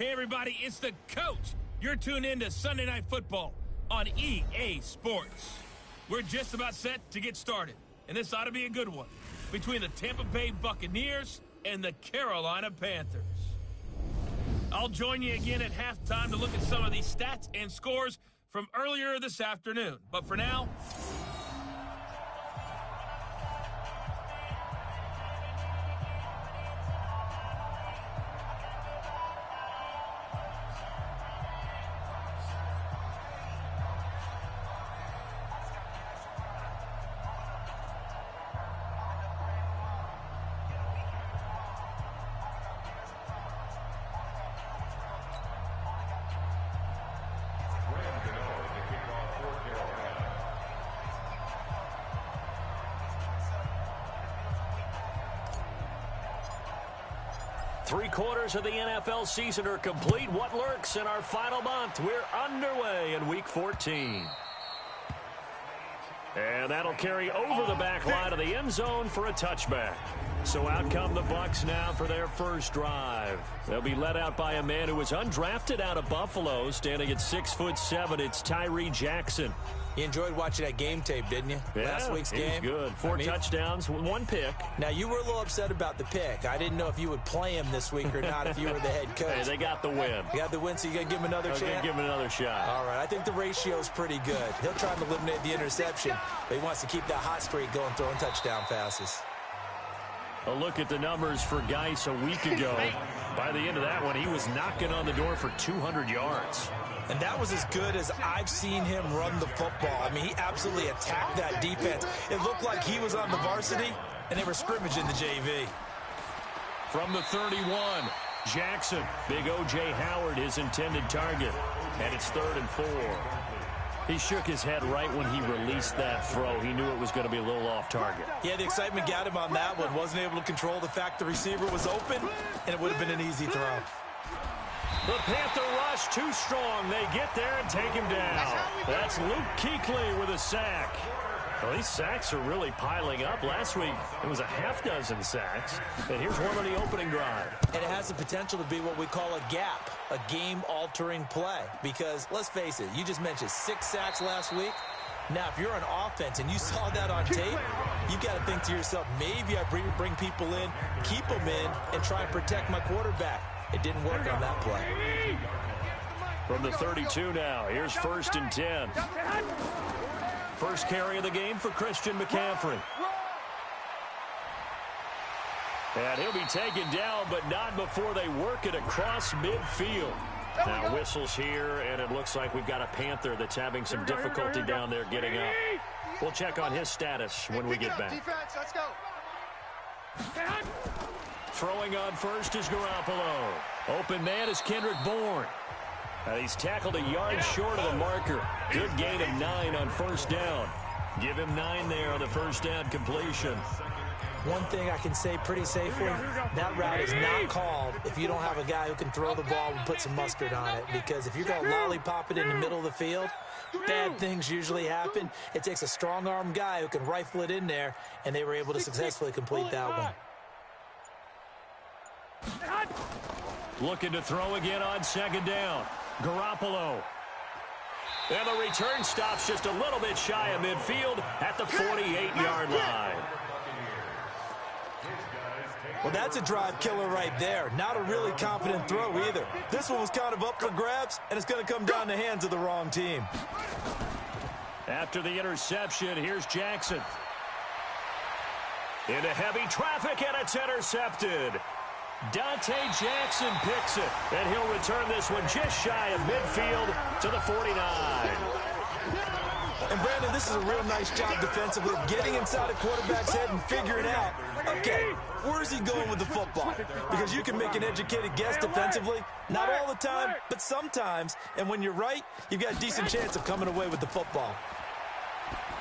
Hey, everybody, it's the coach. You're tuned in to Sunday Night Football on EA Sports. We're just about set to get started, and this ought to be a good one between the Tampa Bay Buccaneers and the Carolina Panthers. I'll join you again at halftime to look at some of these stats and scores from earlier this afternoon. But for now, Three-quarters of the NFL season are complete. What lurks in our final month? We're underway in Week 14. And that'll carry over the back line of the end zone for a touchback. So out come the Bucs now for their first drive. They'll be led out by a man who was undrafted out of Buffalo, standing at 6'7". It's Tyree Jackson. You enjoyed watching that game tape, didn't you? Yeah, Last week's game. Good. Four touchdowns, one pick. Now, you were a little upset about the pick. I didn't know if you would play him this week or not if you were the head coach. Hey, they got the win. You got the win, so you got to give him another chance? Give him another shot. All right, I think the ratio's pretty good. He'll try to eliminate the interception, but he wants to keep that hot streak going, throwing touchdown passes. A look at the numbers for Geis a week ago. By the end of that one, he was knocking on the door for 200 yards. And that was as good as I've seen him run the football. I mean, he absolutely attacked that defense. It looked like he was on the varsity, and they were scrimmaging the JV. From the 31, Jackson. Big O.J. Howard, his intended target. And it's 3rd and 4. He shook his head right when he released that throw. He knew it was going to be a little off target. Yeah, the excitement got him on that one. Wasn't able to control the fact the receiver was open, and it would have been an easy throw. The Panther rush too strong. They get there and take him down. That's Luke Kuechly with a sack. Well, these sacks are really piling up. Last week, it was a half-dozen sacks. And here's one on the opening drive. And it has the potential to be what we call a gap, a game-altering play. Because, let's face it, you just mentioned 6 sacks last week. Now, if you're on offense and you saw that on tape, you've got to think to yourself, maybe I bring people in, keep them in, and try and protect my quarterback. It didn't work on that play. From the 32 now, here's 1st and 10. First carry of the game for Christian McCaffrey. And he'll be taken down, but not before they work it across midfield. Now whistles here, and it looks like we've got a Panther that's having some difficulty down there getting up. We'll check on his status when we get back. Defense, let's go. Throwing on first is Garoppolo. Open man is Kendrick Bourne. He's tackled a yard short of the marker. Good gain of 9 on first down. Give him 9 there on the first down completion. One thing I can say pretty safely, that route is not called if you don't have a guy who can throw the ball and put some mustard on it. Because if you're going to lollipop it in the middle of the field, bad things usually happen. It takes a strong-arm guy who can rifle it in there, and they were able to successfully complete that one. Looking to throw again on 2nd down. Garoppolo. And the return stops just a little bit shy of midfield at the 48-yard line. Well, that's a drive killer right there. Not a really confident throw either. This one was kind of up for grabs, and it's going to come down the hands of the wrong team. After the interception, here's Jackson. Into heavy traffic, and it's intercepted. Dante Jackson picks it, and he'll return this one just shy of midfield to the 49. And, Brandon, this is a real nice job defensively of getting inside a quarterback's head and figuring out, okay, where's he going with the football? Because you can make an educated guess defensively, not all the time, but sometimes. And when you're right, you've got a decent chance of coming away with the football.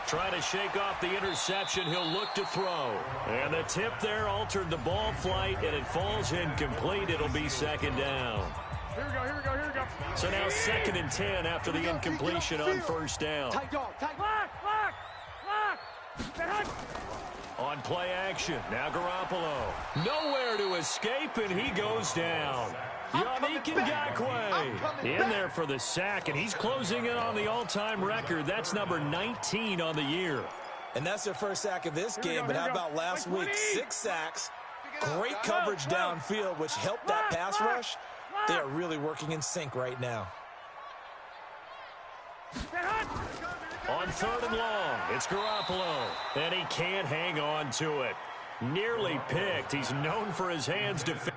Trying to shake off the interception, he'll look to throw. And the tip there altered the ball flight, and it falls incomplete. It'll be 2nd down. Here we go. So now 2nd and 10 after the incompletion on first down. Tight dog, tight. Lock. On play action, now Garoppolo. Nowhere to escape, and he goes down. Yannick Ngakoue in there for the sack, and he's closing in on the all-time record. That's number 19 on the year. And that's their first sack of this game, but how about last week? 6 sacks, great coverage downfield, which helped that pass rush. They are really working in sync right now. On 3rd and long, it's Garoppolo, and he can't hang on to it. Nearly picked. He's known for his hands defensively.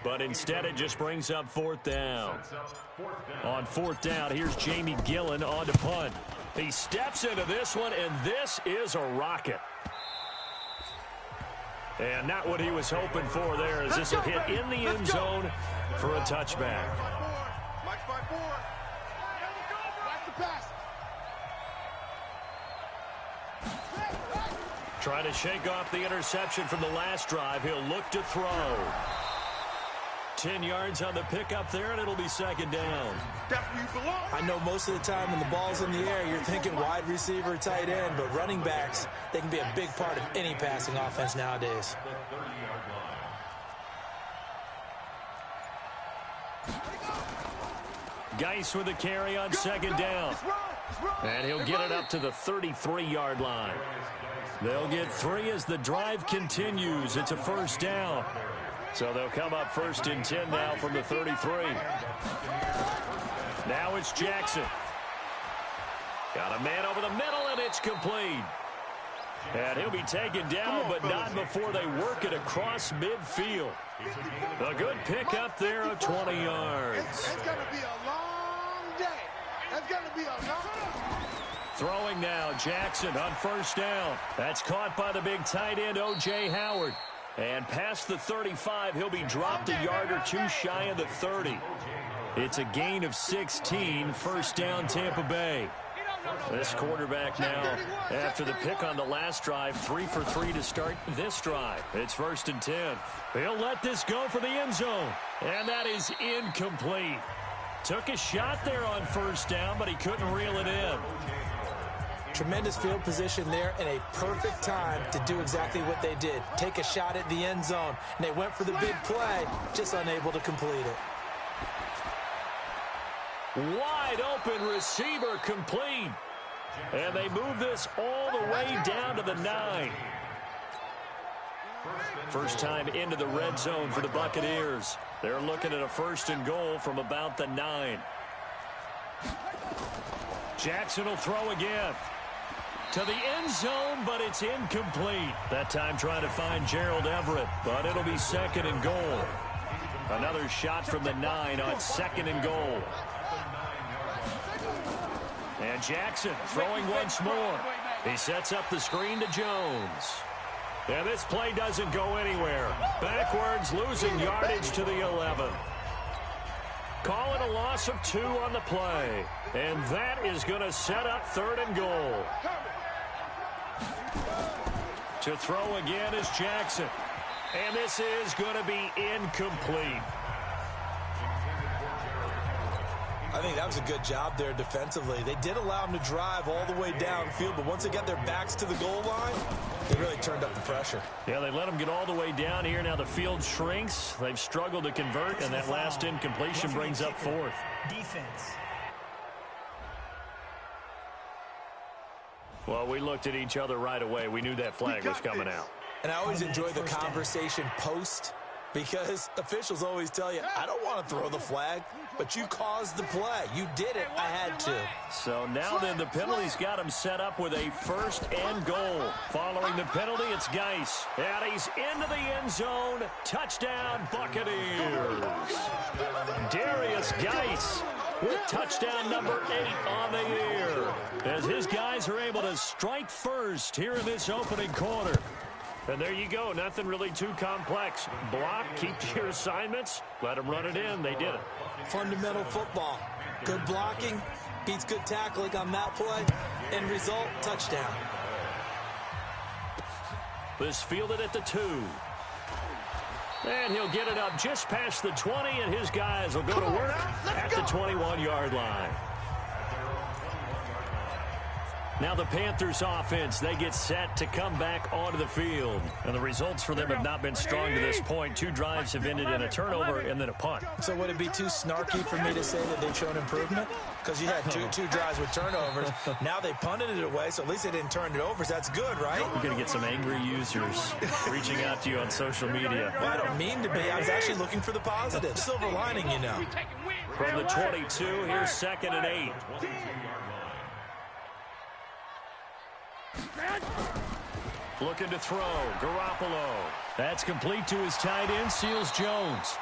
But instead it just brings up 4th down. On 4th down, here's Jamie Gillen on to punt. He steps into this one, and this is a rocket. And not what he was hoping for there, as this will hit in the end zone for a touchback. Trying to shake off the interception from the last drive. He'll look to throw. 10 yards on the pickup there, and it'll be 2nd down. I know most of the time when the ball's in the air, you're thinking wide receiver, tight end, but running backs, they can be a big part of any passing offense nowadays. Geis with the carry on 2nd down. And he'll get it up to the 33-yard line. They'll get 3 as the drive continues. It's a 1st down. So they'll come up 1st and 10 now from the 33. Now it's Jackson. Got a man over the middle, and it's complete. And he'll be taken down, but not before they work it across midfield. A good pick up there of 20 yards. It's going to be a long day. It's going to be a long day. Throwing now, Jackson on 1st down. That's caught by the big tight end, O.J. Howard. And past the 35, he'll be dropped a yard or 2 shy of the 30. It's a gain of 16, 1st down Tampa Bay. This quarterback now, after the pick on the last drive, 3 for 3 to start this drive. It's 1st and 10. He'll let this go for the end zone. And that is incomplete. Took a shot there on 1st down, but he couldn't reel it in. Tremendous field position there and a perfect time to do exactly what they did. Take a shot at the end zone. And they went for the big play, just unable to complete it. Wide open receiver complete. And they move this all the way down to the 9. First time into the red zone for the Buccaneers. They're looking at a 1st and goal from about the 9. Jackson will throw again. To the end zone, but it's incomplete. That time trying to find Gerald Everett, but it'll be 2nd and goal. Another shot from the 9 on 2nd and goal. And Jackson throwing once more. He sets up the screen to Jones. And this play doesn't go anywhere. Backwards, losing yardage to the 11. Call it a loss of 2 on the play. And that is going to set up 3rd and goal. To throw again is Jackson. And this is going to be incomplete. I think that was a good job there defensively. They did allow them to drive all the way downfield, but once they got their backs to the goal line, they really turned up the pressure. Yeah, they let them get all the way down here. Now the field shrinks. They've struggled to convert, and that last incompletion brings up 4th. Defense. Well, we looked at each other right away. We knew that flag was coming out. And I always enjoy the conversation post, because officials always tell you, I don't want to throw the flag, but you caused the play. You did it. I had to. So now then the penalty's got him set up with a 1st and goal. Following the penalty, it's Geis. And he's into the end zone. Touchdown, Buccaneers. Darius Geis with touchdown number 8 on the year, as his guys are able to strike first here in this opening quarter. And there you go. Nothing really too complex. Block, keep to your assignments, let them run it in. They did it. Fundamental football. Good blocking beats good tackling on that play. End result, touchdown. This fielded at the 2. And he'll get it up just past the 20, and his guys will go to work at the 21-yard line. Now the Panthers offense, they get set to come back onto the field. And the results for them have not been strong to this point. 2 drives have ended in a turnover and then a punt. So would it be too snarky for me to say that they've shown improvement? Because you had two drives with turnovers. Now they punted it away, so at least they didn't turn it over. So that's good, right? You're going to get some angry users reaching out to you on social media. Well, I don't mean to be. I was actually looking for the positive. Silver lining, you know. From the 22, here's 2nd and 8. Looking to throw. Garoppolo. That's complete to his tight end, Seals Jones.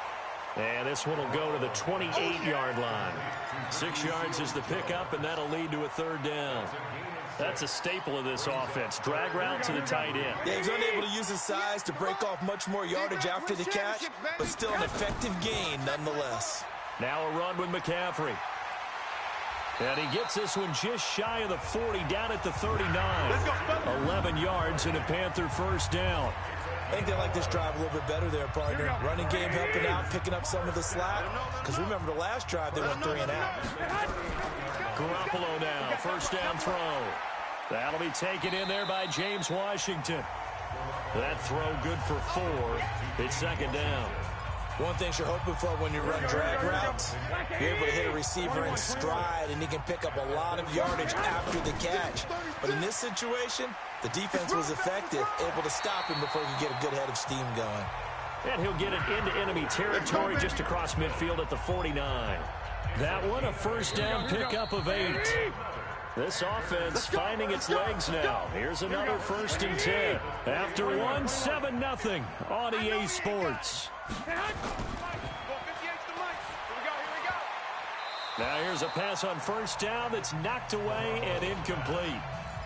And this one will go to the 28-yard line. 6 yards is the pickup, and that'll lead to a 3rd down. That's a staple of this offense. Drag route to the tight end. Yeah, he's unable to use his size to break off much more yardage after the catch, but still an effective gain nonetheless. Now a run with McCaffrey. And he gets this one just shy of the 40, down at the 39. 11 yards and a Panther 1st down. I think they like this drive a little bit better there, partner. Running game helping out, picking up some of the slack. Because remember the last drive, they went 3 and out. Garoppolo now, 1st down throw. That'll be taken in there by James Washington. That throw good for 4. It's 2nd down. One thing you're hoping for when you run drag routes, you're able to hit a receiver in stride, and he can pick up a lot of yardage after the catch. But in this situation, the defense was effective, able to stop him before he could get a good head of steam going. And he'll get it into enemy territory just across midfield at the 49. That one, a 1st down pickup of 8. This offense finding its legs now. Here's another 1st and 10. After one, 7-0 on EA Sports. Now here's a pass on 1st down that's knocked away and incomplete.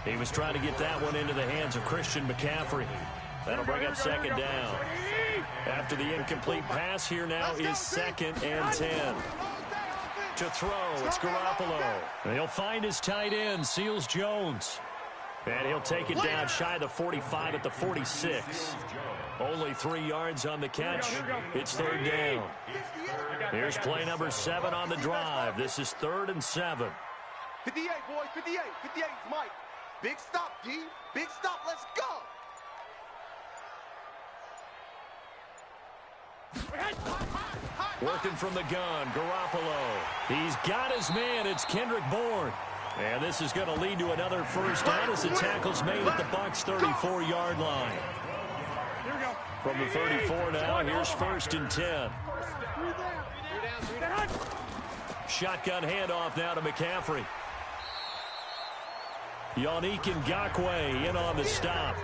He was trying to get that one into the hands of Christian McCaffrey. That'll bring up 2nd down. After the incomplete pass, here now is 2nd and 10. To throw, it's Garoppolo. And he'll find his tight end, Seals Jones. And he'll take it down shy of the 45 at the 46. Only 3 yards on the catch. It's 3rd down. Here's play number 7 on the drive. This is 3rd and 7. 58, boys, 58. 58 is Mike. Big stop, D. Big stop. Let's go. Working from the gun, Garoppolo. He's got his man. It's Kendrick Bourne. And this is going to lead to another 1st down as the tackle's made at the Bucs' 34-yard line. From the 34 now, here's 1st and 10. Shotgun handoff now to McCaffrey. Yannick Ngakoue in on the stop.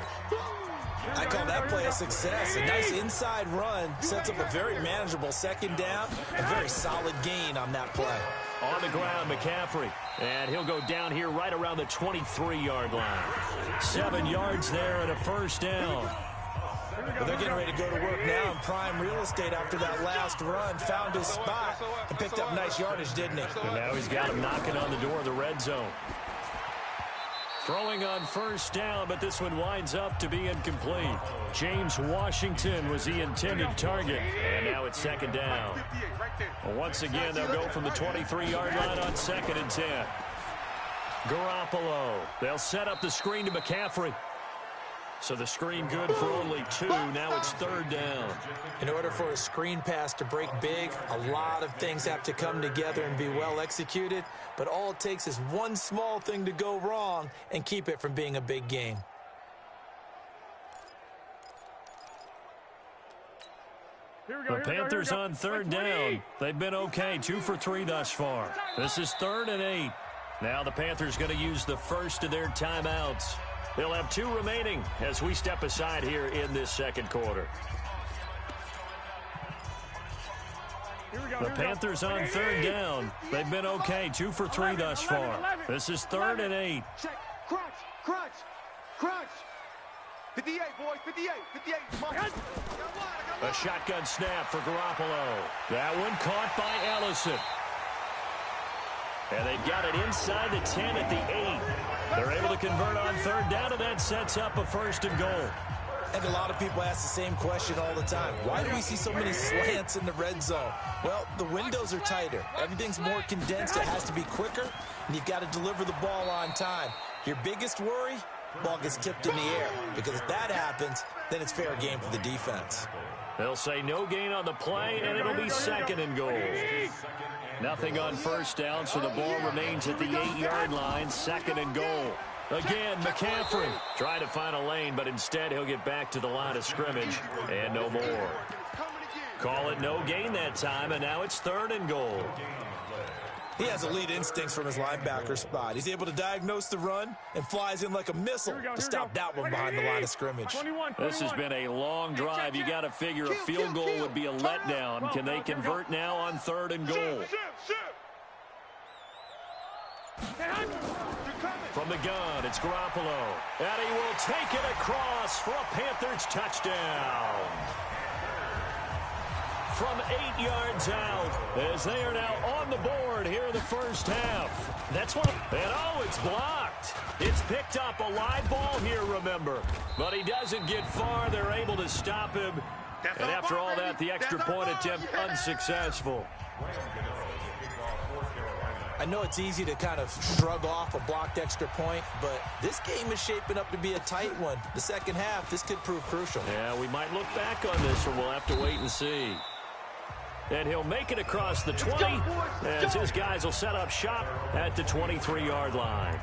I call that play a success. A nice inside run sets up a very manageable 2nd down. A very solid gain on that play. On the ground, McCaffrey. And he'll go down here right around the 23-yard line. 7 yards there and a 1st down. But they're getting ready to go to work now in prime real estate after that last run. Found his spot and picked up nice yardage, didn't he? And now he's got him knocking on the door of the red zone. Throwing on 1st down, but this one winds up to be incomplete. James Washington was the intended target. And now it's 2nd down. Well, once again, they'll go from the 23-yard line on 2nd and 10. Garoppolo. They'll set up the screen to McCaffrey. So the screen good for only 2. Now it's 3rd down. In order for a screen pass to break big, a lot of things have to come together and be well executed. But all it takes is one small thing to go wrong and keep it from being a big gain. The Panthers on 3rd down. They've been okay, 2 for 3 thus far. This is 3rd and 8. Now the Panthers going to use the first of their timeouts. They'll have 2 remaining as we step aside here in this 2nd quarter. The Panthers on 3rd down. They've been okay, 2 for 3 thus far. This is 3rd and 8. Check. Crunch. Crunch. Crunch. 58, boys. 58. 58. A shotgun snap for Garoppolo. That one caught by Ellison. And they've got it inside the 10 at the 8. They're able to convert on 3rd down, and that sets up a 1st and goal. And a lot of people ask the same question all the time. Why do we see so many slants in the red zone? Well, the windows are tighter. Everything's more condensed. It has to be quicker, and you've got to deliver the ball on time. Your biggest worry? Ball gets tipped in the air. Because if that happens, then it's fair game for the defense. They'll say no gain on the play, and it'll be 2nd and goal. Nothing on first down, so the ball remains at the 8-yard line, 2nd and goal. Again, McCaffrey trying to find a lane, but instead he'll get back to the line of scrimmage and no more. Call it no gain that time, and now it's 3rd and goal. He has elite instincts from his linebacker spot. He's able to diagnose the run and flies in like a missile to stop that one behind the line of scrimmage. This has been a long drive. You got to figure a field goal would be a letdown. Can they convert now on 3rd and goal? From the gun, it's Garoppolo. And he will take it across for a Panthers touchdown. From 8 yards out, as they are now on the board here in the first half. That's one. And oh, it's blocked. It's picked up a live ball here, remember. But he doesn't get far. They're able to stop him. And after all that, the extra point attempt unsuccessful. I know it's easy to kind of shrug off a blocked extra point, but this game is shaping up to be a tight one. The second half, this could prove crucial. Yeah, we might look back on this, or we'll have to wait and see. And he'll make it across the 20 as his guys will set up shop at the 23-yard line.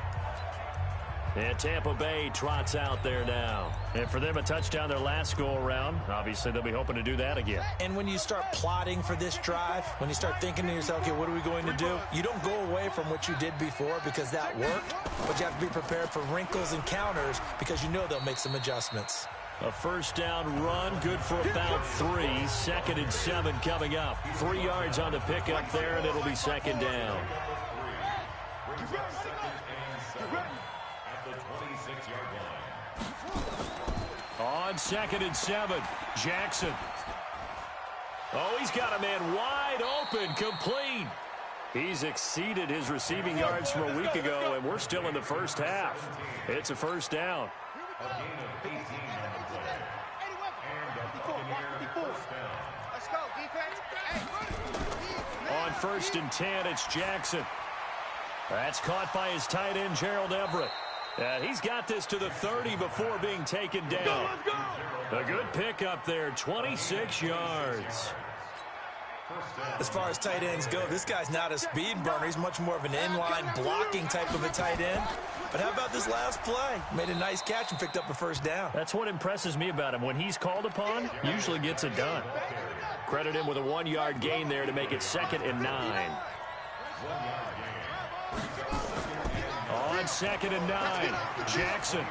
And Tampa Bay trots out there now. And for them, a touchdown their last go-around. Obviously, they'll be hoping to do that again. And when you start plotting for this drive, when you start thinking to yourself, okay, what are we going to do? You don't go away from what you did before because that worked, but you have to be prepared for wrinkles and counters because you know they'll make some adjustments. A first down run, good for about 3. 2nd and 7 coming up. 3 yards on the pickup there, and it'll be 2nd down. On 2nd and 7, Jackson. Oh, he's got a man wide open, complete. He's exceeded his receiving yards from a week ago, and we're still in the first half. It's a first down. On 1st and 10, it's Jackson. That's caught by his tight end, Gerald Everett. He's got this to the 30 before being taken down. A good pickup there, 26 yards. As far as tight ends go, this guy's not a speed burner. He's much more of an inline blocking type of a tight end. But how about this last play? Made a nice catch and picked up a first down. That's what impresses me about him. When he's called upon, usually gets it done. Credit him with a 1-yard gain there to make it 2nd and 9. On 2nd and 9, Jackson.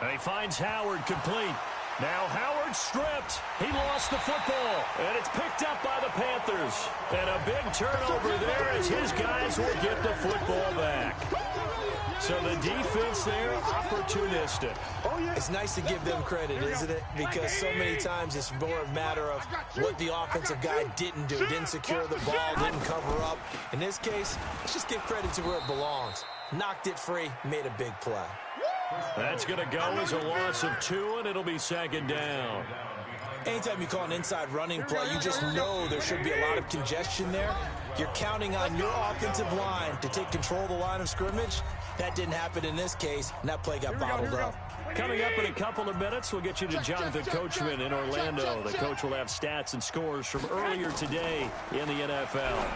And he finds Howard complete. Now Howard stripped. He lost the football, and it's picked up by the Panthers. And a big turnover there as his guys will get the football back. So the defense there, opportunistic. It's nice to give them credit, isn't it? Because so many times it's more a matter of what the offensive guy didn't do. Didn't secure the ball, didn't cover up. In this case, let's just give credit to where it belongs. Knocked it free, made a big play. That's going to go as a loss of 2, and it'll be 2nd down. Anytime you call an inside running play, you just know there should be a lot of congestion there. You're counting on your offensive line to take control of the line of scrimmage. That didn't happen in this case, and that play got bottled up. Coming up in a couple of minutes, we'll get you to Jonathan Coachman in Orlando. The coach will have stats and scores from earlier today in the NFL.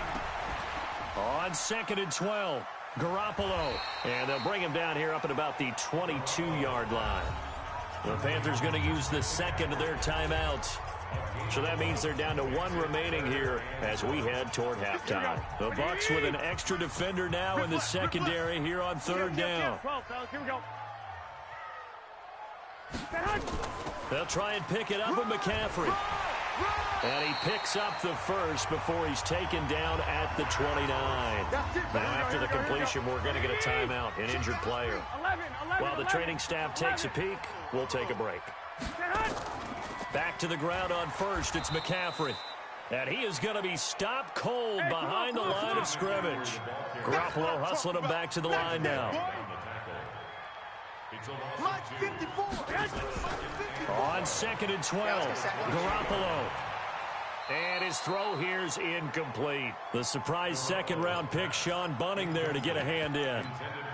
On 2nd and 12, Garoppolo. And they'll bring him down here up at about the 22-yard line. The Panthers going to use the 2nd of their timeouts. So that means they're down to 1 remaining here as we head toward halftime. The Bucs with an extra defender now in the secondary here on 3rd down. They'll try and pick it up with McCaffrey. And he picks up the first before he's taken down at the 29. Now after the completion, we're going to get a timeout, an injured player. While the training staff takes a peek, we'll take a break. Back to the ground on 1st, it's McCaffrey. And he is going to be stopped cold behind the line of scrimmage. Garoppolo hustling him back to the line now. 2nd and 12. Garoppolo. And his throw here's incomplete. The surprise second-round pick, Sean Bunting, there to get a hand in.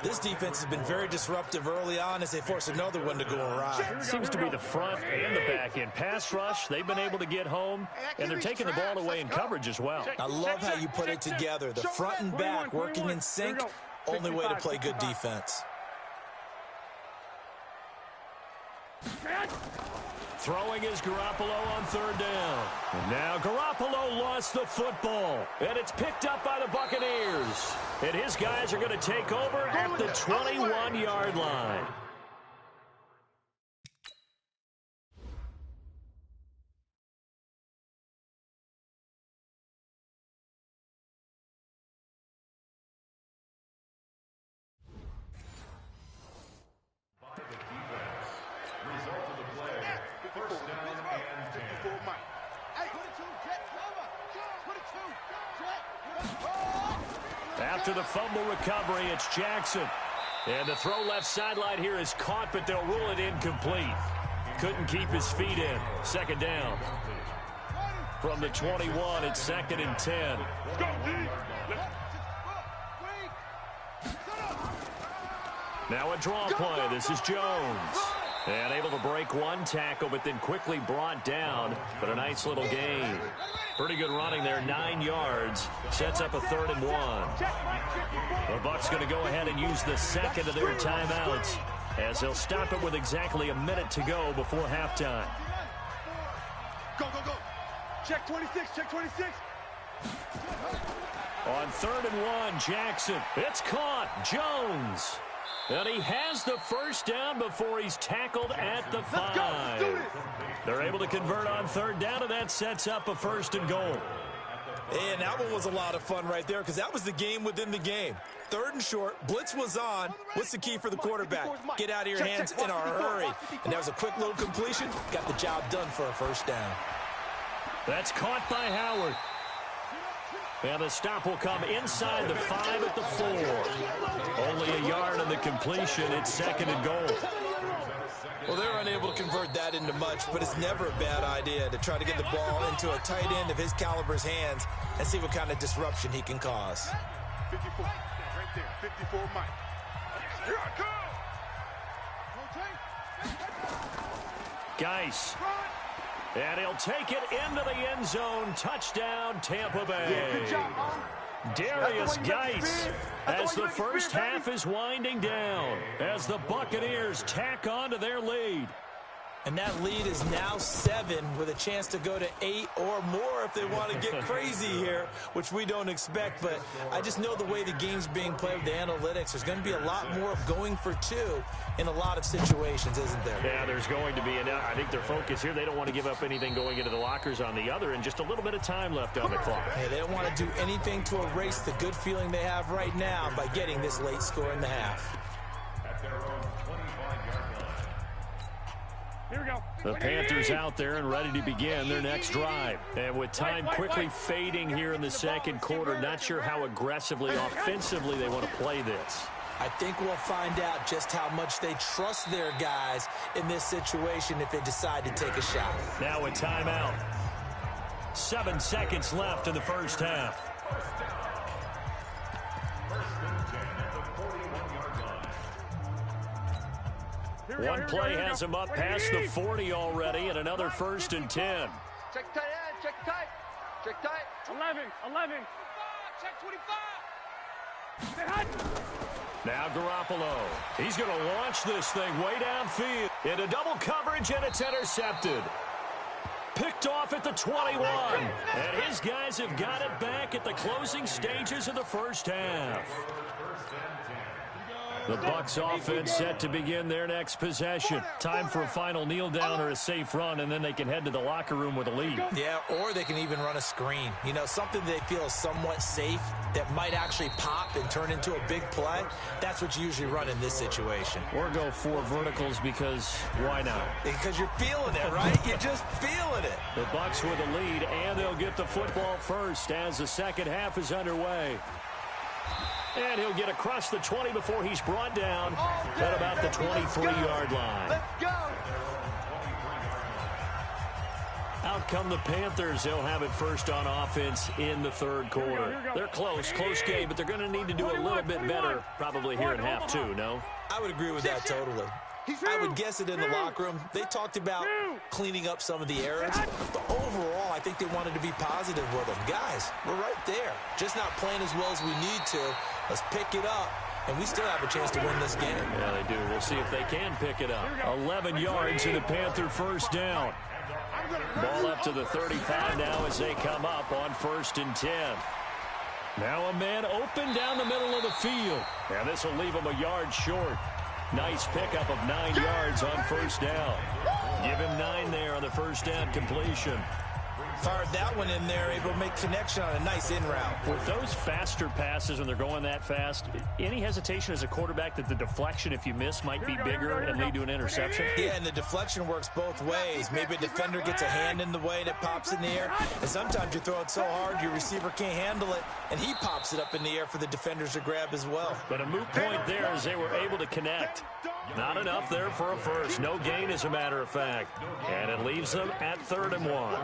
This defense has been very disruptive early on as they force another one to go awry. Seems to be the front and the back end. Pass rush, they've been able to get home, and they're taking the ball away in coverage as well. I love how you put it together. The front and back working in sync, only way to play good defense. Throwing is Garoppolo on 3rd down. And now Garoppolo lost the football. And it's picked up by the Buccaneers. And his guys are going to take over at the 21-yard line. After the fumble recovery, it's Jackson. And the throw left sideline here is caught, but they'll rule it incomplete. Couldn't keep his feet in. 2nd down. From the 21, it's 2nd and 10. Now a draw play. This is Jones. And able to break one tackle, but then quickly brought down. But a nice little gain. Pretty good running there, 9 yards. Sets up a 3rd and 1. The Bucs going to go ahead and use the second of their timeouts as they'll stop it with exactly a minute to go before halftime. Go, go, go. Check 26, check 26. On 3rd and 1, Jackson. It's caught. Jones. And he has the first down before he's tackled at the 5. They're able to convert on 3rd down, and that sets up a 1st and goal. And that one was a lot of fun right there because that was the game within the game. 3rd and short, blitz was on. What's the key for the quarterback? Get out of your hands in a hurry. And that was a quick little completion. Got the job done for a 1st down. That's caught by Howard. And the stop will come inside the 5 at the 4. Only a yard on the completion. It's 2nd and goal. Well, they're unable to convert that into much, but it's never a bad idea to try to get the ball into a tight end of his caliber's hands and see what kind of disruption he can cause. 54, right there, 54 Mike. Here I come. Geis. And he'll take it into the end zone. Touchdown, Tampa Bay. Darius Geis as the first half is winding down as the Buccaneers tack on to their lead. And that lead is now 7 with a chance to go to 8 or more if they want to get crazy here, which we don't expect. But I just know the way the game's being played with the analytics, there's going to be a lot more of going for 2 in a lot of situations, isn't there? Yeah, there's going to be. And I think their focus here, they don't want to give up anything going into the lockers on the other, and just a little bit of time left on the clock. Hey, they don't want to do anything to erase the good feeling they have right now by getting this late score in the half. Here we go. The Panthers out there and ready to begin their next drive. And with time quickly fading here in the second quarter, not sure how aggressively, offensively they want to play this. I think we'll find out just how much they trust their guys in this situation if they decide to take a shot. Now a timeout. 7 seconds left in the first half. One play has him up past the 40 already, and another 1st and 10. Check tight end, check tight. Check tight. 11. Check 25. Now Garoppolo. He's going to launch this thing way downfield. Into double coverage, and it's intercepted. Picked off at the 21. And his guys have got it back at the closing stages of the first half. The Bucs offense set to begin their next possession. Time for a final kneel down or a safe run, and then they can head to the locker room with a lead. Yeah, or they can even run a screen. You know, something they feel is somewhat safe that might actually pop and turn into a big play. That's what you usually run in this situation. Or go 4 verticals because why not? Because you're feeling it, right? You're just feeling it. The Bucs with a lead, and they'll get the football first as the second half is underway. And he'll get across the 20 before he's brought down at about the 23-yard line. Let's go. out come the Panthers. They'll have it first on offense in the third quarter. They're close game, but they're going to need to do a little bit better probably here in half two, no? I would agree with that totally. I would guess it in the locker room. They talked about cleaning up some of the errors, but overall, I think they wanted to be positive with them. Guys, we're right there. Just not playing as well as we need to. Let's pick it up, and we still have a chance to win this game. Yeah, they do. We'll see if they can pick it up. 11 yards and a Panther first down. Ball up to the 35 now as they come up on 1st and 10. Now a man open down the middle of the field. And this will leave him a yard short. Nice pickup of 9 yards on first down. Give him 9 there on the first down completion. Fired that one in there, able to make connection on a nice in route. With those faster passes when they're going that fast, any hesitation as a quarterback that the deflection, if you miss, might be bigger and lead to an interception? Yeah, and the deflection works both ways. Maybe a defender gets a hand in the way and it pops in the air. And sometimes you throw it so hard your receiver can't handle it, and he pops it up in the air for the defenders to grab as well. But a moot point there as they were able to connect. Not enough there for a first. No gain, as a matter of fact. And it leaves them at 3rd and 1.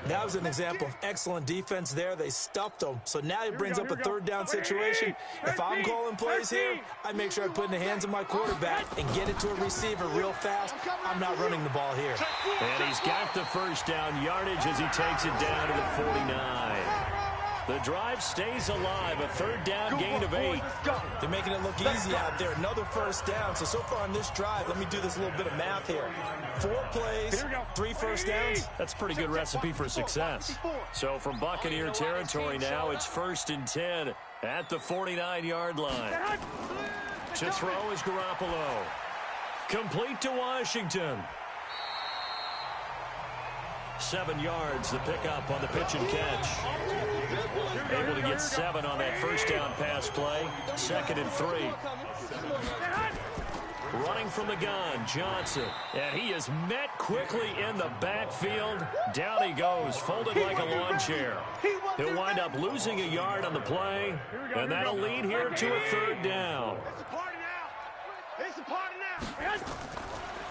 That was an example of excellent defense there. They stuffed them. So now it brings up a 3rd down situation. If I'm calling plays here, I make sure I put it in the hands of my quarterback and get it to a receiver real fast. I'm not running the ball here. And he's got the first down yardage as he takes it down to the 49. The drive stays alive. A 3rd down gain of 8. They're making it look easy out there. Another first down. So far on this drive, let me do this little bit of math here. 4 plays, 3 first downs. That's a pretty good recipe for success. So from Buccaneer territory now, it's 1st and 10 at the 49-yard line. To throw is Garoppolo. Complete to Washington. 7 yards, the pickup on the pitch and catch. Able to get 7 on that first down pass play. 2nd and 3. Running from the gun, Johnson. And he is met quickly in the backfield. Down he goes, folded like a lawn chair. He'll wind up losing a yard on the play, and that'll lead here to a 3rd down.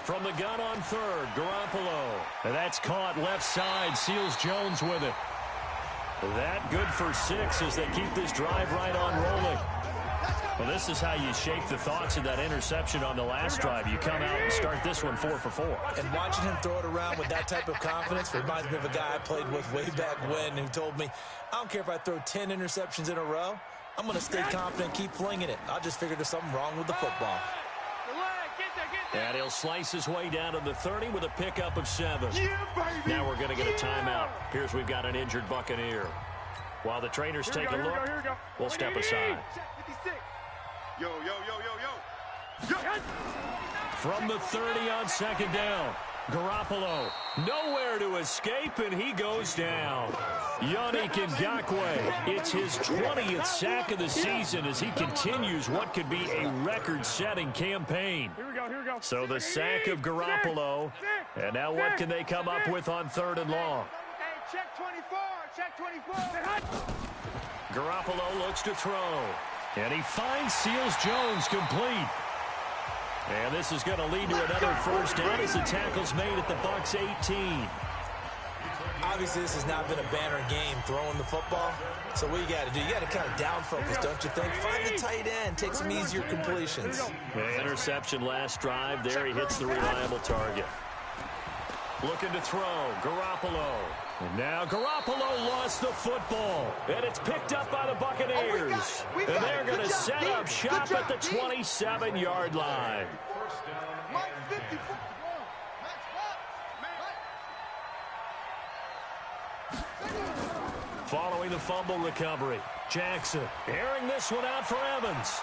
From the gun on 3rd, Garoppolo. And that's caught left side. Seals Jones with it. That good for 6 as they keep this drive right on rolling. Well, this is how you shape the thoughts of that interception on the last drive. You come out and start this one 4 for 4. And watching him throw it around with that type of confidence reminds me of a guy I played with way back when who told me, I don't care if I throw 10 interceptions in a row. I'm going to stay confident and keep flinging it. I just figured there's something wrong with the football. And he'll slice his way down to the 30 with a pickup of 7. Now we're going to get a timeout. Appears we've got an injured Buccaneer. While the trainers take a look, we'll step aside. Yo. From the 30 on 2nd down, Garoppolo nowhere to escape, and he goes down. Yannick Ngakoue, it's his 20th sack of the season as he continues what could be a record-setting campaign. So the sack of Garoppolo, and now what can they come up with on 3rd and long? Check 24. Garoppolo looks to throw, and he finds Seals Jones complete. And this is going to lead to another first down as the tackle's made at the Bucs 18. Obviously, this has not been a banner game throwing the football. So what you got to do, you got to kind of down focus, don't you think? Find the tight end, take some easier completions. Interception last drive. There he hits the reliable target. Looking to throw, Garoppolo. And now Garoppolo lost the football. And it's picked up by the Buccaneers. And they're going to set up shop at the 27-yard line. Following the fumble recovery, Jackson airing this one out for Evans.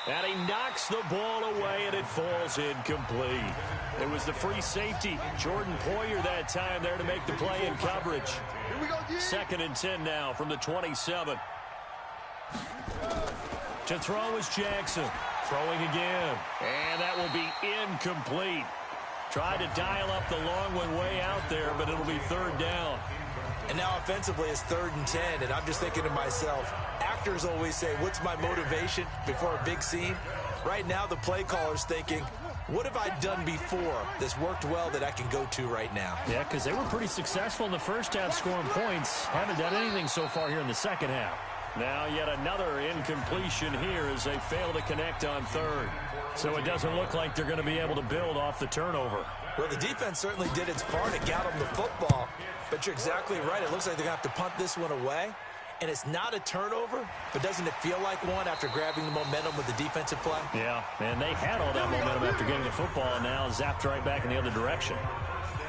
And he knocks the ball away, and it falls incomplete. It was the free safety, Jordan Poyer, that time there to make the play in coverage. 2nd and 10 now from the 27. To throw is Jackson. Throwing again. And that will be incomplete. Tried to dial up the long one way out there, but it'll be 3rd down. And now offensively it's 3rd and 10, and I'm just thinking to myself, actors always say, what's my motivation before a big scene? Right now the play caller's thinking, What have I done before that's worked well that I can go to right now? Yeah, because they were pretty successful in the first half scoring points. Haven't done anything so far here in the second half. Now yet another incompletion here as they fail to connect on third. So it doesn't look like they're going to be able to build off the turnover. Well, the defense certainly did its part to get them the football. But you're exactly right. It looks like they're going to have to punt this one away. And it's not a turnover, but doesn't it feel like one after grabbing the momentum with the defensive play? Yeah, and they had all that momentum after getting the football, and now zapped right back in the other direction.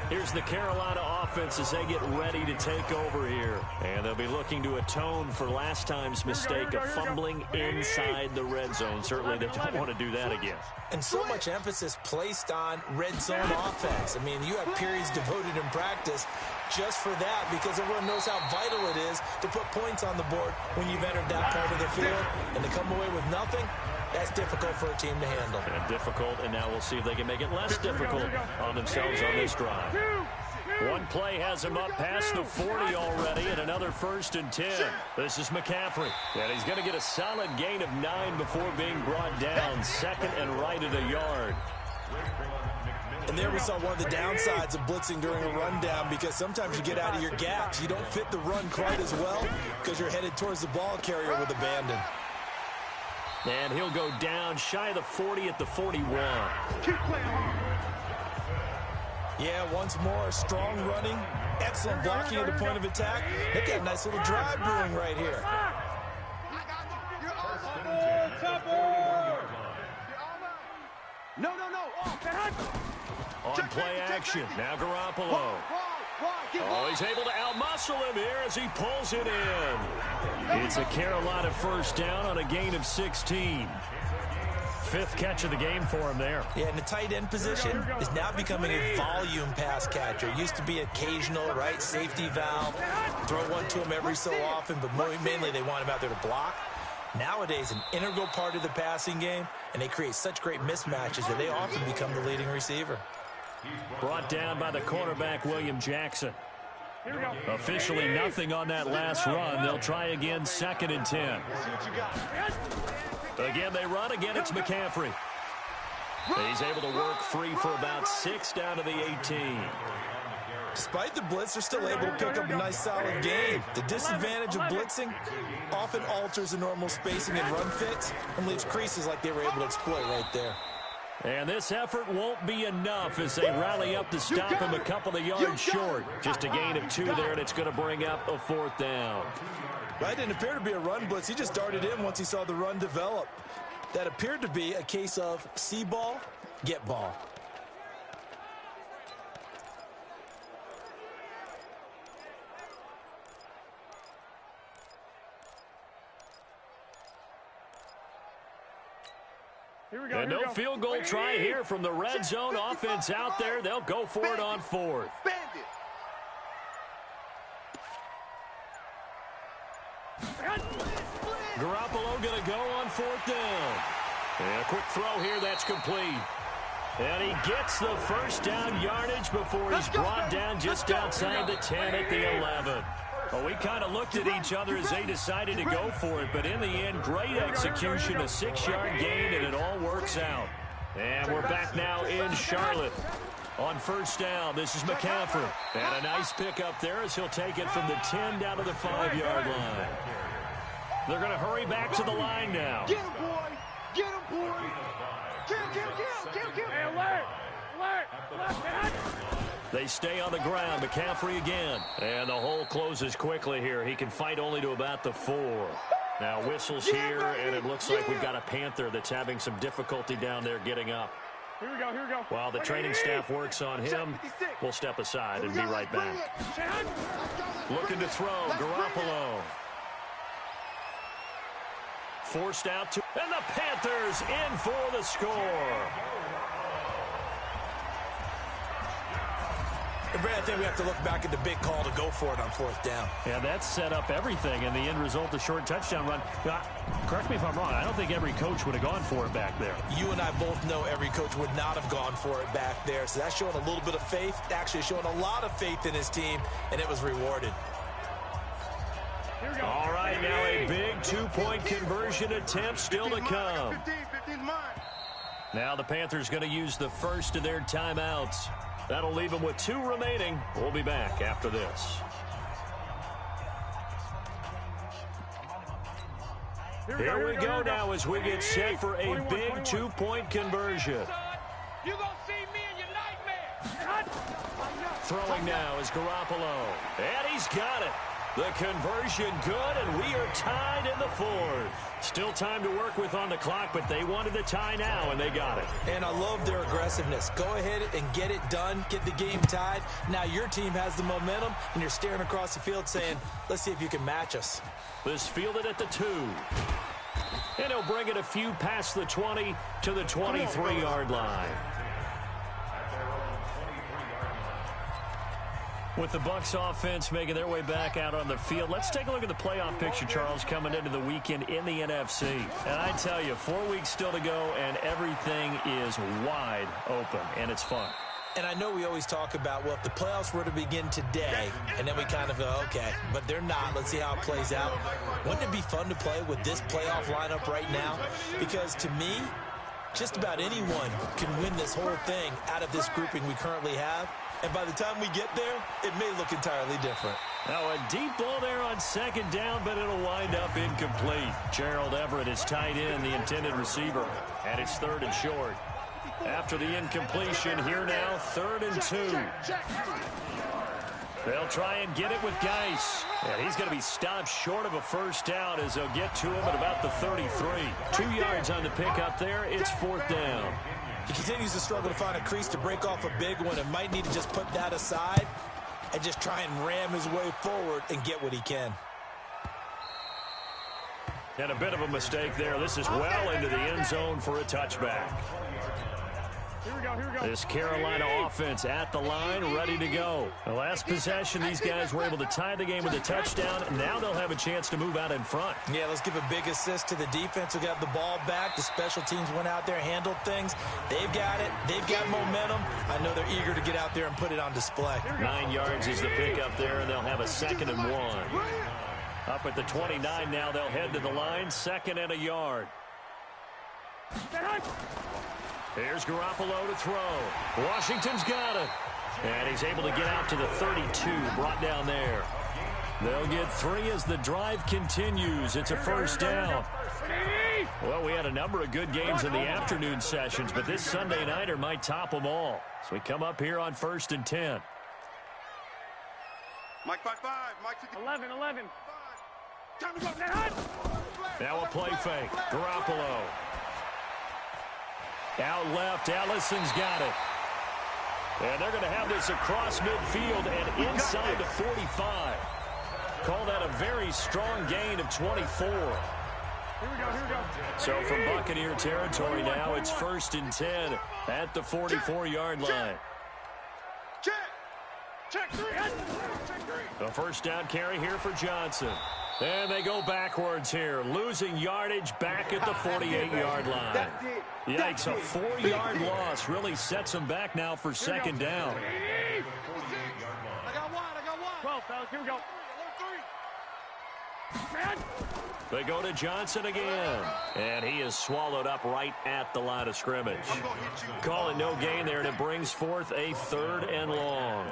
Here's the Carolina offense as they get ready to take over here. And they'll be looking to atone for last time's mistake of fumbling inside the red zone. Certainly they don't want to do that again. And so much emphasis placed on red zone offense. I mean, you have periods devoted in practice just for that because everyone knows how vital it is to put points on the board when you've entered that part of the field. And to come away with nothing, that's difficult for a team to handle. And difficult, and now we'll see if they can make it less difficult on themselves on this drive. One play has him up past the 40 already, and another 1st and 10. This is McCaffrey. And he's going to get a solid gain of 9 before being brought down. 2nd and right at a yard. And there we saw one of the downsides of blitzing during a rundown because sometimes you get out of your gaps. You don't fit the run quite as well because you're headed towards the ball carrier with abandon. And he'll go down shy of the 40 at the 41. Yeah, once more, strong running, excellent blocking at the point of attack. They've got a nice little drive brewing right here. No. On play action, now Garoppolo. Oh, he's able to outmuscle him here as he pulls it in. It's a Carolina 1st down on a gain of 16. 5th catch of the game for him there. Yeah, and the tight end position is now becoming a volume pass catcher. It used to be occasional, right, safety valve. Throw one to him every so often, but mainly they want him out there to block. Nowadays, an integral part of the passing game, and they create such great mismatches that they often become the leading receiver. Brought down by the cornerback, William Jackson. Officially nothing on that last run. They'll try again, 2nd and 10. Again, they run. Again, it's McCaffrey. He's able to work free for about 6 down to the 18. Despite the blitz, they're still able to pick up a nice solid gain. The disadvantage of blitzing often alters the normal spacing and run fits and leaves creases like they were able to exploit right there. And this effort won't be enough as they rally up to stop him a couple of yards short. Just a gain of 2 there, and it's going to bring up a 4th down. That didn't appear to be a run blitz. He just darted in once he saw the run develop. That appeared to be a case of see ball, get ball. And no field goal try here from the red zone offense out there. They'll go for it on 4th. Garoppolo going to go on 4th down. And a quick throw here, that's complete. And he gets the 1st down yardage before he's brought down just outside the 10 at the 11. Well, we kind of looked at each other as they decided to go for it, but in the end, great execution, a 6-yard gain, and it all works out. And we're back now in Charlotte. On 1st down, this is McCaffrey. And a nice pickup there as he'll take it from the 10 down to the 5-yard line. They're going to hurry back to the line now. Get him, boy! Get him, boy! Kill! Hey, alert! They stay on the ground. McCaffrey again. And the hole closes quickly here. He can fight only to about the 4. Now whistles here, and it looks like we've got a Panther that's having some difficulty down there getting up. Here we go. While the training staff works on him, we'll step aside and be right back. Looking to throw, Garoppolo. Forced out to, and the Panthers in for the score. I think we have to look back at the big call to go for it on 4th down. Yeah, that set up everything, and the end result, a short touchdown run. Correct me if I'm wrong, I don't think every coach would have gone for it back there. You and I both know every coach would not have gone for it back there, so that's showing a little bit of faith, actually showing a lot of faith in his team, and it was rewarded. All right, now a big 2-point conversion attempt still to come. Now the Panthers going to use the first of their timeouts. That'll leave them with 2 remaining. We'll be back after this. Here we go now as we get set for a big 2-point conversion. You gonna see me in your nightmare. Throwing now is Garoppolo. And he's got it. The conversion good, and we are tied in the 4th. Still time to work with on the clock, but they wanted the tie now, and they got it. And I love their aggressiveness. Go ahead and get it done. Get the game tied. Now your team has the momentum, and you're staring across the field saying, let's see if you can match us. This fielded at the 2. And he'll bring it a few past the 20 to the 23-yard line. With the Bucs offense making their way back out on the field, let's take a look at the playoff picture, Charles, coming into the weekend in the NFC. And I tell you, 4 weeks still to go, and everything is wide open, and it's fun. And I know we always talk about, well, if the playoffs were to begin today, and then we kind of go, okay, but they're not. Let's see how it plays out. Wouldn't it be fun to play with this playoff lineup right now? Because to me, just about anyone can win this whole thing out of this grouping we currently have. And by the time we get there, it may look entirely different. Now a deep ball there on 2nd down, but it'll wind up incomplete. Gerald Everett is tied in, the intended receiver, and it's 3rd and short. After the incompletion, here now, 3rd and 2. They'll try and get it with Geis. And he's going to be stopped short of a 1st down as they'll get to him at about the 33. 2 yards on the pickup there. It's 4th down. He continues to struggle to find a crease to break off a big one and might need to just put that aside and just try and ram his way forward and get what he can. And a bit of a mistake there. This is well into the end zone for a touchback. Here we go. This Carolina offense at the line, ready to go. The last possession, these guys were able to tie the game with a touchdown. Now they'll have a chance to move out in front. Yeah, let's give a big assist to the defense who got the ball back. The special teams went out there, handled things. They've got it. They've got momentum. I know they're eager to get out there and put it on display. 9 yards is the pickup there, and they'll have a 2nd and 1. Up at the 29 now, they'll head to the line, 2nd and a yard. Here's Garoppolo to throw. Washington's got it. And he's able to get out to the 32, brought down there. They'll get 3 as the drive continues. It's a 1st down. Well, we had a number of good games in the afternoon sessions, but this Sunday nighter might top them all. So we come up here on 1st and 10. Mike 5-5. Mike 11. Time to go. Now a play fake. Garoppolo. Out left, Allison's got it. And they're going to have this across midfield and inside the 45. Call that a very strong gain of 24. Here we go. So from Buccaneer territory now, it's 1st and 10 at the 44-yard line. Check 3. A 1st down carry here for Johnson. And they go backwards here, losing yardage back at the 48-yard line. Yikes, a 4-yard loss really sets them back now for 2nd down. I got one. 12, fellas. Here we go. They go to Johnson again. And he is swallowed up right at the line of scrimmage. Call it no gain there, and it brings forth a 3rd and long.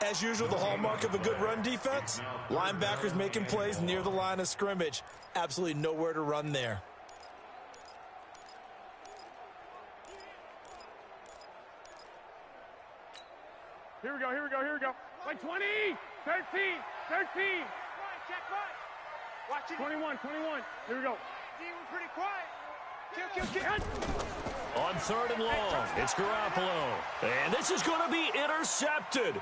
As usual, the hallmark of a good run defense, linebackers making plays near the line of scrimmage. Absolutely nowhere to run there. Here we go. Like 20, 13. Check one. Watch it. 21. Here we go. We're pretty quiet. Kill. On 3rd and long, it's Garoppolo. And this is going to be intercepted.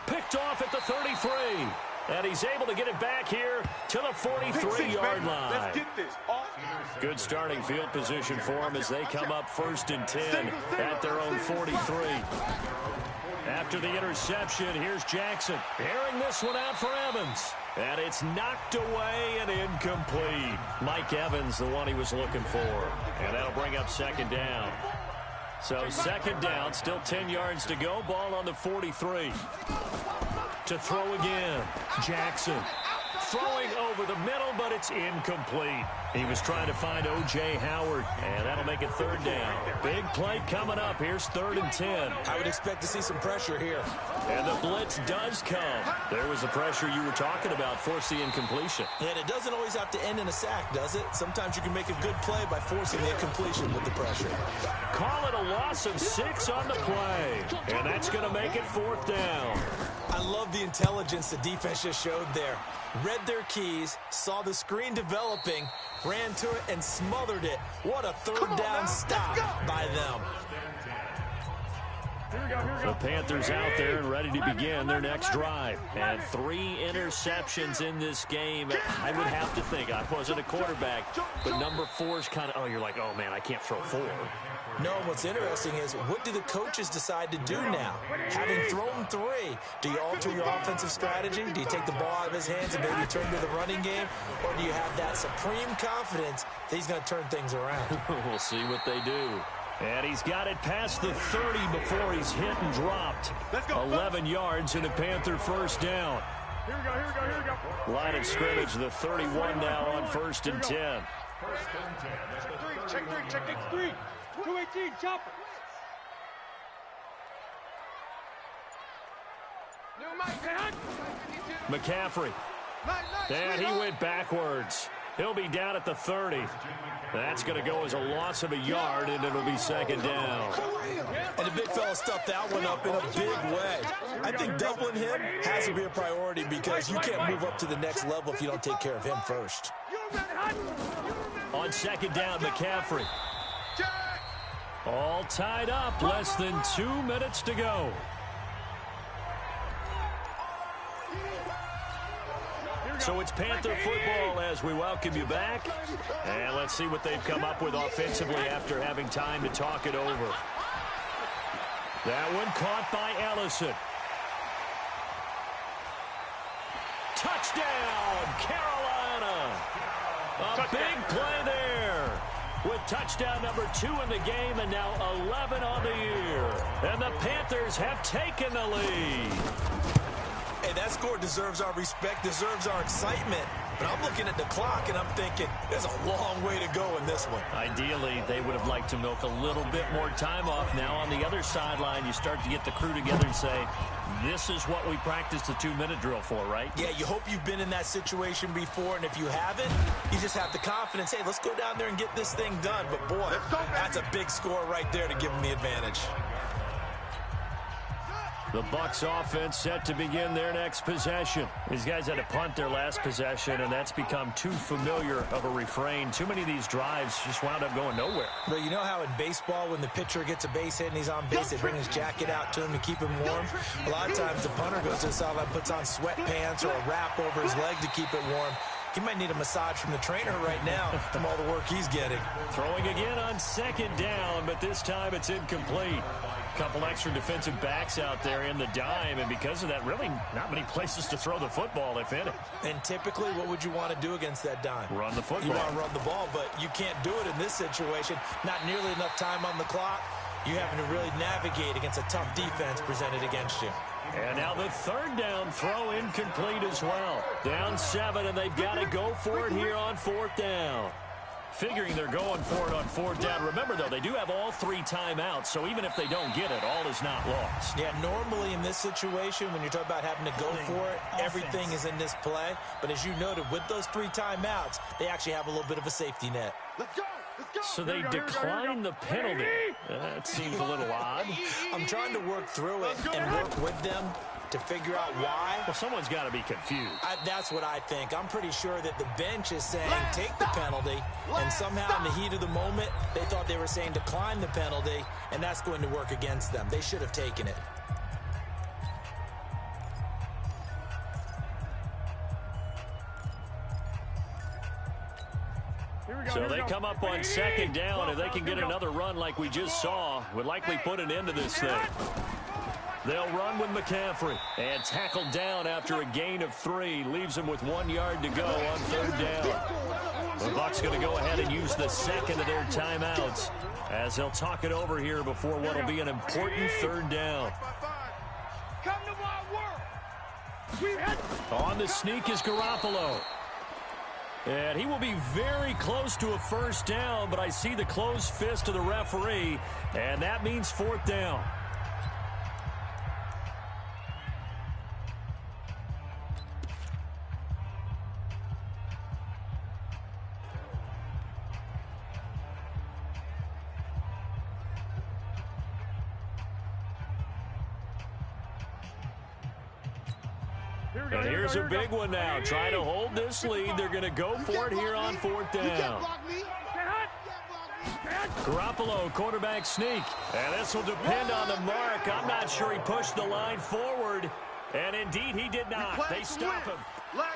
Picked off at the 33. And he's able to get it back here to the 43-yard line. Let's get this. Good starting field position for them as they come up 1st and 10 at their own 43. After the interception, here's Jackson. Airing this one out for Evans. And it's knocked away and incomplete. Mike Evans, the one he was looking for. And that'll bring up 2nd down. So 2nd down, still 10 yards to go. Ball on the 43. To throw again. Jackson throwing over the middle, but it's incomplete. He was trying to find O.J. Howard, and that'll make it third down. Big play coming up. Here's 3rd and 10. I would expect to see some pressure here. And the blitz does come. There was the pressure you were talking about, force the incompletion. And it doesn't always have to end in a sack, does it? Sometimes you can make a good play by forcing the incompletion with the pressure. Call it a loss of 6 on the play. And that's going to make it 4th down. I love the intelligence the defense just showed there. Read their keys, saw the screen developing, ran to it, and smothered it. What a third down stop by them. The Panthers out there and ready to begin their next drive. And 3 interceptions in this game. I would have to think, I wasn't a quarterback, but number 4 is kind of, oh, you're like, oh, man, I can't throw 4. No, what's interesting is, what do the coaches decide to do now? Having thrown 3, do you alter your offensive strategy? Do you take the ball out of his hands and maybe turn to the running game? Or do you have that supreme confidence that he's going to turn things around? We'll see what they do. And he's got it past the 30 before he's hit and dropped. 11 yards and a Panther first down. Here we go, here we go, here we go. Line of scrimmage, the 31 now on 1st and 10. Check 3. 218, chop it. McCaffrey. And he went backwards. He'll be down at the 30. That's going to go as a loss of a yard, and it'll be 2nd down. And the big fella stuffed that one up in a big way. I think doubling him has to be a priority because you can't move up to the next level if you don't take care of him first. On 2nd down, McCaffrey. All tied up, less than 2 minutes to go. So it's Panther football as we welcome you back. And let's see what they've come up with offensively after having time to talk it over. That one caught by Ellison. Touchdown, Carolina. A big play there. With touchdown number 2 in the game and now 11 on the year. And the Panthers have taken the lead. Hey, that score deserves our respect, deserves our excitement. But I'm looking at the clock, and I'm thinking there's a long way to go in this one. Ideally, they would have liked to milk a little bit more time off. Now on the other sideline, you start to get the crew together and say, this is what we practiced the 2-minute drill for, right? Yeah, you hope you've been in that situation before, and if you haven't, you just have the confidence, hey, let's go down there and get this thing done. But, boy, that's a big score right there to give them the advantage. The Bucs offense set to begin their next possession. These guys had to punt their last possession, and that's become too familiar of a refrain. Too many of these drives just wound up going nowhere. Well, you know how in baseball, when the pitcher gets a base hit and he's on base, they bring his jacket out to him to keep him warm? A lot of times the punter goes to the sideline, puts on sweatpants or a wrap over his leg to keep it warm. He might need a massage from the trainer right now from all the work he's getting. Throwing again on 2nd down, but this time it's incomplete. Couple extra defensive backs out there in the dime, and because of that, really not many places to throw the football, if any. And typically, what would you want to do against that dime? Run the football. You want to run the ball, but you can't do it in this situation. Not nearly enough time on the clock. You're having to really navigate against a tough defense presented against you. And now the 3rd down throw incomplete as well. Down 7, and they've got to go for it here on 4th down. Figuring they're going for it on 4th down. Remember, though, they do have all 3 timeouts, so even if they don't get it, all is not lost. Yeah, normally in this situation, when you're talking about having to go for it, everything is in this play. But as you noted, with those 3 timeouts, they actually have a little bit of a safety net. Let's go. So they decline the penalty. That seems a little odd. I'm trying to work through it and work with them to figure out why. Well, someone's got to be confused. That's what I think. I'm pretty sure that the bench is saying take the penalty, and somehow in the heat of the moment, they thought they were saying decline the penalty, and that's going to work against them. They should have taken it. So they come up on 2nd down, and they can get another run like we just saw. Would likely put an end to this thing. They'll run with McCaffrey and tackled down after a gain of 3. Leaves him with 1 yard to go on 3rd down. The Bucs going to go ahead and use the 2nd of their timeouts as they'll talk it over here before what will be an important 3rd down. Come to my work. On the sneak is Garoppolo. And he will be very close to a first down, but I see the closed fist of the referee, and that means fourth down. And here's a big one now. Trying to hold this lead. They're going to go for it here on fourth down. Garoppolo, quarterback sneak. And this will depend on the mark. I'm not sure he pushed the line forward. And indeed, he did not. They stop him.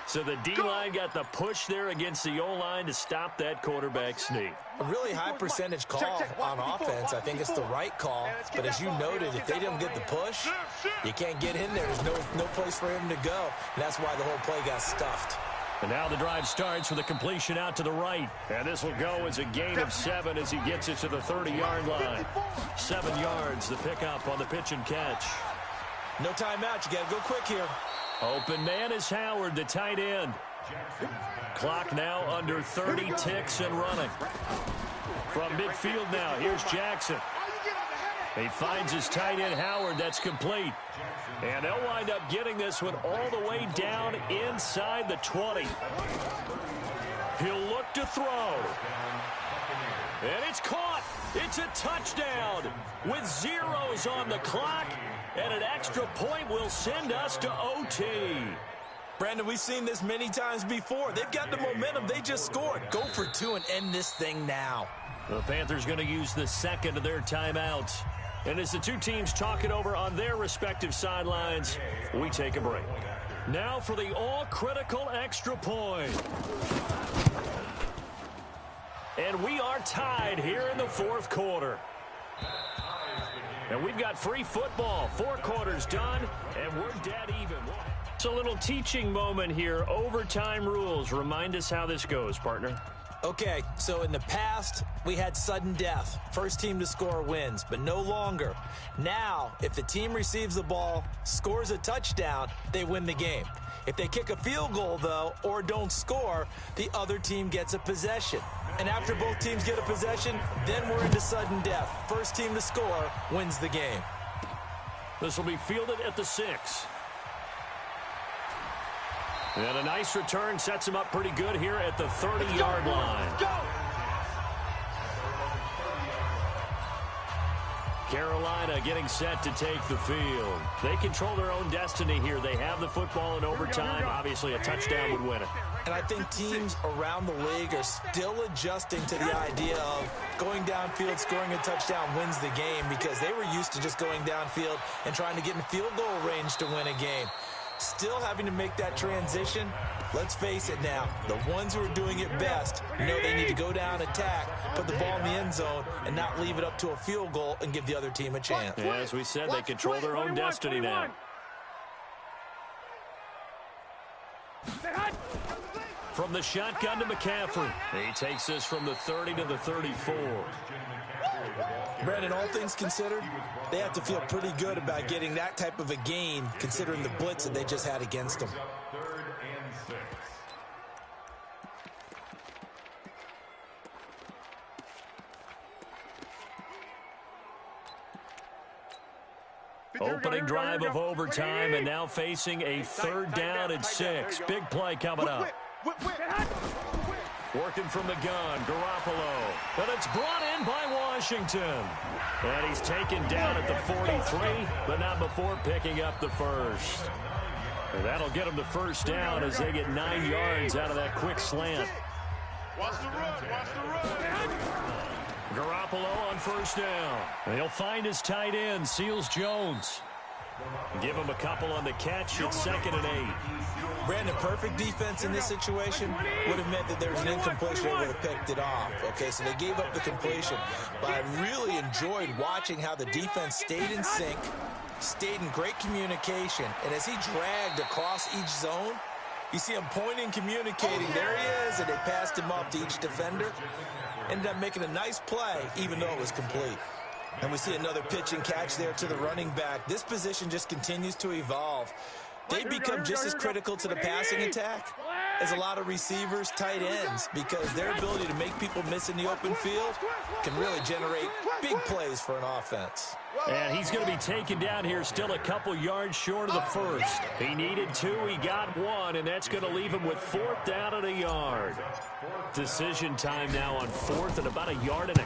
So the D-line got the push there against the O-line to stop that quarterback sneak. A really high percentage call on offense. I think it's the right call. But as you noted, if they don't get the push, you can't get in there. There's no place for him to go. And that's why the whole play got stuffed. And now the drive starts with a completion out to the right. And this will go as a gain of 7 as he gets it to the 30-yard line. 7 yards, the pickup on the pitch and catch. No timeout. You got to go quick here. Open man is Howard, the tight end. Clock now under 30 ticks and running. From midfield now, here's Jackson. He finds his tight end Howard. That's complete. And they'll wind up getting this one all the way down inside the 20. He'll look to throw. And it's caught. It's a touchdown with zeros on the clock. And an extra point will send us to OT. Brandon, we've seen this many times before. They've got the momentum. They just scored. Go for 2 and end this thing now. The Panthers going to use the second of their timeouts. And as the two teams talk it over on their respective sidelines, we take a break. Now for the all-critical extra point. And we are tied here in the fourth quarter. And we've got free football. 4 quarters done, and we're dead even. It's a little teaching moment here. Overtime rules. Remind us how this goes, partner. Okay, so in the past, we had sudden death. First team to score wins, but no longer. Now, if the team receives the ball, scores a touchdown, they win the game. If they kick a field goal, though, or don't score, the other team gets a possession. And after both teams get a possession, then we're into sudden death. First team to score wins the game. This will be fielded at the 6. And a nice return sets him up pretty good here at the 30-yard line. Carolina getting set to take the field. They control their own destiny here. They have the football in overtime. Obviously, a touchdown would win it. And I think teams around the league are still adjusting to the idea of going downfield, scoring a touchdown wins the game, because they were used to just going downfield and trying to get in field goal range to win a game. Still having to make that transition. Let's face it now, the ones who are doing it best know they need to go down, attack, put the ball in the end zone, and not leave it up to a field goal and give the other team a chance. Yeah, as we said, they control their own destiny now. From the shotgun to McCaffrey. He takes this from the 30 to the 34. Brandon, all things considered, they have to feel pretty good about getting that type of a gain, considering the blitz that they just had against them. Opening drive of overtime, and now facing a 3rd down and 6. Big play coming up. Working from the gun, Garoppolo. But it's brought in by Washington. And he's taken down at the 43, but not before picking up the first. And that'll get him the first down as they get 9 yards out of that quick slant. Watch the run, watch the run. Garoppolo on first down. And he'll find his tight end, Seals Jones. Give him a couple on the catch. It's 2nd and 8. Brandon, perfect defense in this situation would have meant that there was an incompletion. They would have picked it off. Okay, so they gave up the completion. But I really enjoyed watching how the defense stayed in sync, stayed in great communication. And as he dragged across each zone, you see him pointing, communicating. There he is, and they passed him off to each defender. Ended up making a nice play, even though it was complete. And we see another pitch and catch there to the running back. This position just continues to evolve. They become just as critical to the passing attack as a lot of receivers, tight ends, because their ability to make people miss in the open field can really generate big plays for an offense. And he's going to be taken down here still a couple yards short of the first. He needed 2, he got 1, and that's going to leave him with 4th down and a yard. Decision time now on 4th and about 1.5 yards.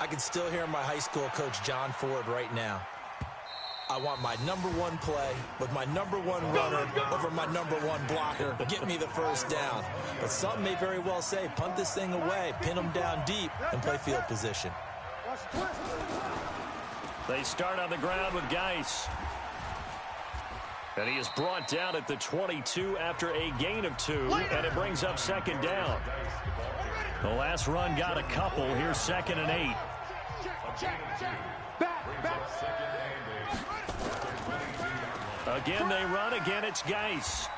I can still hear my high school coach, John Ford, right now. I want my #1 play with my #1 runner over my #1 blocker. Get me the first down. But some may very well say, punt this thing away, pin them down deep, and play field position. They start on the ground with Geis. And he is brought down at the 22 after a gain of 2, and it brings up 2nd down. The last run got a couple. Here's 2nd and 8. Again, they run. Again, it's Geis.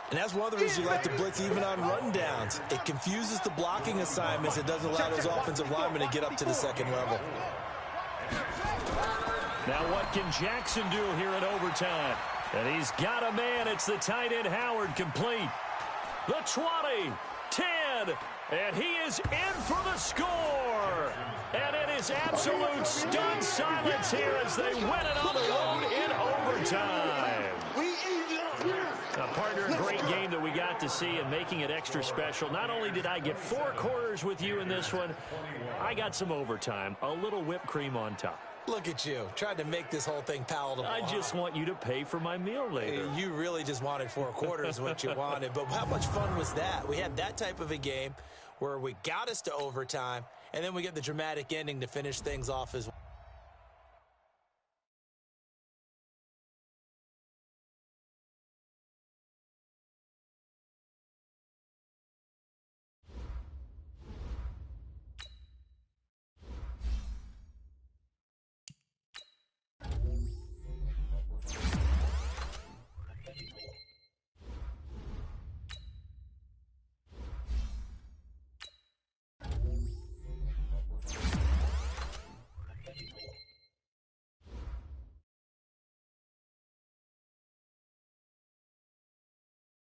And that's one of the reasons you like to blitz even on rundowns. It confuses the blocking assignments. It doesn't allow those offensive linemen to get up to the 2nd level. Now what can Jackson do here in overtime? And he's got a man. It's the tight end Howard, complete. The 20, 10, and he is in for the score. And it is absolute stunned silence here as they win it on the road in overtime. Partner, a great game that we got to see and making it extra special. Not only did I get 4 quarters with you in this one, I got some overtime, a little whipped cream on top. Look at you, trying to make this whole thing palatable. I just want you to pay for my meal later. You really just wanted 4 quarters, what you wanted. But how much fun was that? We had that type of a game where we got us to overtime, and then we get the dramatic ending to finish things off as well.